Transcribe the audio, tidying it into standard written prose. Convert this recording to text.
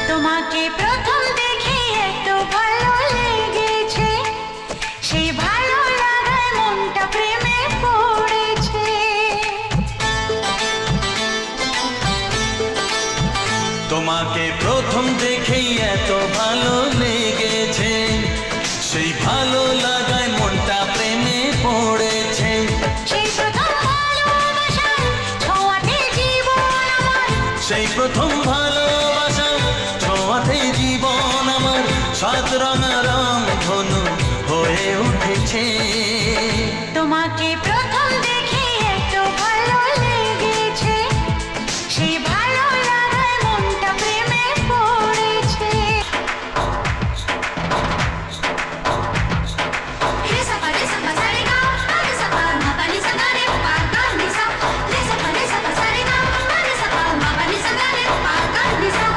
তোমাকে প্রথম দেখে এত ভালো লেগেছে, সেই ভালো লাগায় মনটা প্রেমে পড়েছে। তোমাকে প্রথম দেখেই এত ভালো লেগেছে, সেই ভালো লাগায় মনটা প্রেমে পড়েছে। সেই প্রথম ভালোবাসার ছোঁয়াতে জীবন আমার, সেই প্রথম